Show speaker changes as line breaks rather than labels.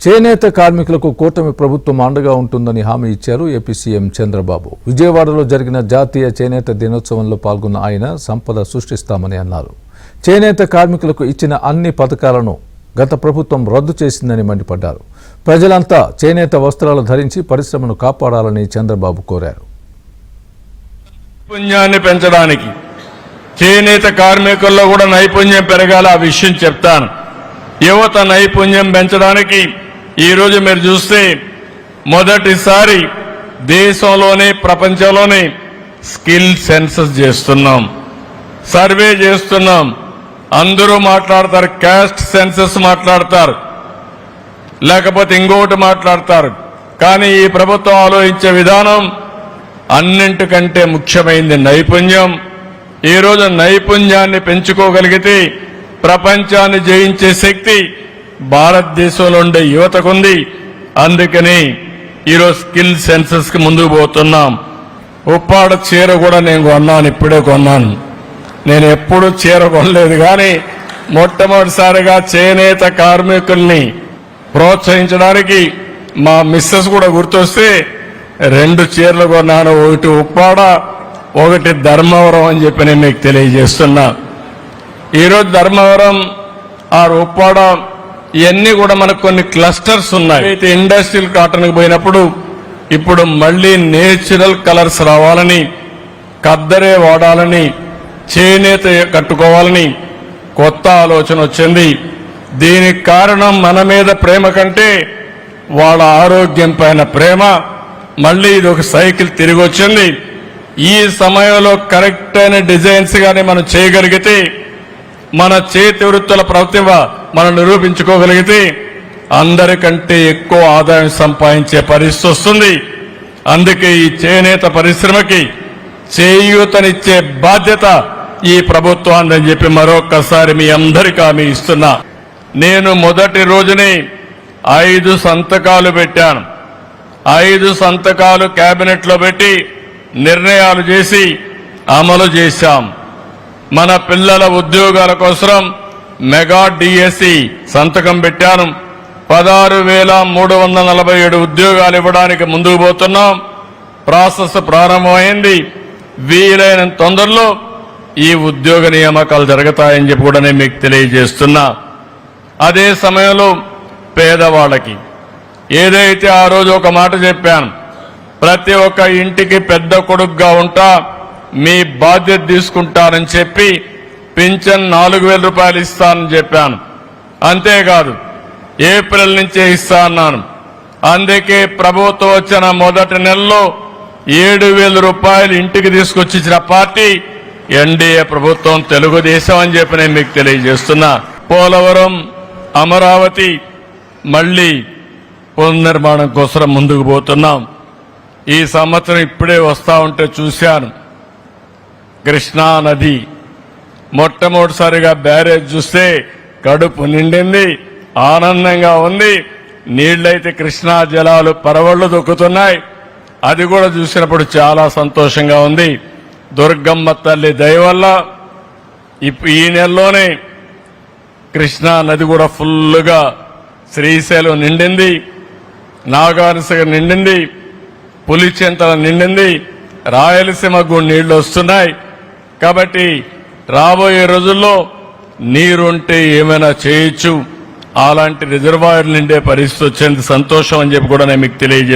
చేనేత కార్మికులకు కూటమి ప్రభుత్వం అండగా ఉంటుందని హామీ ఇచ్చారు ఏపీ సీఎం చంద్రబాబు. విజయవాడలో జరిగిన జాతీయ చేనేత దినోత్సవంలో పాల్గొన్న ఆయన సంపద సృష్టిస్తామని అన్నారు. చేనేత కార్మికులకు ఇచ్చిన అన్ని పథకాలను గత ప్రభుత్వం రద్దు చేసిందని మండిపడ్డారు. ప్రజలంతా చేనేత వస్త్రాలు ధరించి పరిశ్రమను కాపాడాలని చంద్రబాబు కోరారు.
నైపుణ్యాన్ని పెంచడానికి చేనేత కార్మికుల్లో కూడా నైపుణ్యం పెరగాల ఆ విషయం చెప్తాను. యువత నైపుణ్యం పెంచడానికి ఈ రోజు మీరు చూస్తే మొదటిసారి దేశంలోనే ప్రపంచంలోనే స్కిల్ సెన్సస్ చేస్తున్నాం, సర్వే చేస్తున్నాం. అందరూ మాట్లాడతారు, క్యాస్ట్ సెన్సస్ మాట్లాడతారు, లేకపోతే ఇంకొకటి మాట్లాడతారు. కానీ ఈ ప్రభుత్వం ఆలోచించే విధానం అన్నింటికంటే ముఖ్యమైనది నైపుణ్యం. ఈరోజు నైపుణ్యాన్ని పెంచుకోగలిగితే ప్రపంచాన్ని జయించే శక్తి భారతదేశంలో ఉండే యువతకుంది. అందుకని ఈరోజు స్కిల్ సెన్సస్ కి ముందుకు పోతున్నాం. ఉప్పాడ చీర కూడా నేను కొన్నాను, ఇప్పుడే కొన్నాను. నేను ఎప్పుడు చీర కొనలేదు, కానీ మొట్టమొదటిసారిగా చేనేత కార్మికుల్ని ప్రోత్సహించడానికి మా మిస్సెస్ కూడా గుర్తొస్తే 2 చీరలు కొన్నాను. ఒకటి ఉప్పాడ, ఒకటి ధర్మవరం అని చెప్పి నేను మీకు తెలియజేస్తున్నా. ఈరోజు ధర్మవరం ఉప్పాడ ఇవన్నీ కూడా మనకు కొన్ని క్లస్టర్స్ ఉన్నాయి. అయితే ఇండస్ట్రియల్ కాటన్కి పోయినప్పుడు ఇప్పుడు మళ్ళీ నేచురల్ కలర్స్ రావాలని, కద్దరే వాడాలని, చేనేత కట్టుకోవాలని కొత్త ఆలోచన వచ్చింది. దీనికి కారణం మన మీద ప్రేమ కంటే వాళ్ళ ఆరోగ్యం పైన ప్రేమ. మళ్ళీ ఇది ఒక సైకిల్ తిరిగి వచ్చింది. ఈ సమయంలో కరెక్ట్ అయిన డిజైన్స్ గానీ మనం చేయగలిగితే, మన చేతి వృత్తుల ప్రతిభ మనం నిరూపించుకోగలిగితే అందరికంటే ఎక్కువ ఆదాయం సంపాదించే పరిస్థితి వస్తుంది. అందుకే ఈ చేనేత పరిశ్రమకి చేయూతనిచ్చే బాధ్యత ఈ ప్రభుత్వాన్ని అని చెప్పి మరొక్కసారి మీ అందరికీ హామీ ఇస్తున్నా. నేను మొదటి రోజునే 5 సంతకాలు పెట్టాను. 5 సంతకాలు కేబినెట్ లో పెట్టి నిర్ణయాలు చేసి అమలు చేశాం. మన పిల్లల ఉద్యోగాల కోసం మెగా డిఎస్సి సంతకం పెట్టాను. 16,347 ఉద్యోగాలు ఇవ్వడానికి ముందుకు పోతున్నాం. ప్రాసెస్ ప్రారంభమైంది. వీలైన తొందరలో ఈ ఉద్యోగ నియామకాలు జరుగుతాయని చెప్పి కూడా నేను మీకు తెలియజేస్తున్నా. అదే సమయంలో పేదవాళ్ళకి ఏదైతే ఆ రోజు ఒక మాట చెప్పాను, ప్రతి ఒక్క ఇంటికి పెద్ద కొడుకుగా ఉంటా, మీ బాధ్యత తీసుకుంటానని చెప్పి పింఛన్ 4,000 రూపాయలు ఇస్తానని చెప్పాను. అంతేకాదు ఏప్రిల్ నుంచే ఇస్తా అన్నాను. అందుకే ప్రభుత్వం వచ్చిన మొదటి నెలలో 7,000 రూపాయలు ఇంటికి తీసుకొచ్చి ఇచ్చిన పార్టీ ఎన్డీఏ ప్రభుత్వం, తెలుగుదేశం అని చెప్పి నేను మీకు తెలియజేస్తున్నా. పోలవరం, అమరావతి మళ్లీ పునర్నిర్మాణం కోసం ముందుకు పోతున్నాం. ఈ సంవత్సరం ఇప్పుడే వస్తా ఉంటే చూశాను, కృష్ణా నది మొట్టమొదటిసారిగా బ్యారేజ్ చూస్తే కడుపు నిండింది, ఆనందంగా ఉంది. నీళ్లైతే కృష్ణా జలాలు పరవళ్లు దొక్కుతున్నాయి. అది కూడా చూసినప్పుడు చాలా సంతోషంగా ఉంది. దుర్గమ్మ తల్లి దయ వల్ల ఈ నెలలోనే కృష్ణా నది కూడా ఫుల్గా శ్రీశైలం నిండింది, నాగార్జున నిండింది, పులిచెంతల నిండింది, రాయలసీమకు నీళ్లు వస్తున్నాయి. కాబట్టి రాబోయే రోజుల్లో నీరుంటే ఏమైనా చేయొచ్చు. అలాంటి రిజర్వాయర్ నిండే పరిస్థితి వచ్చేందుకు సంతోషం అని చెప్పి కూడా నేను మీకు తెలియజేస్తాను.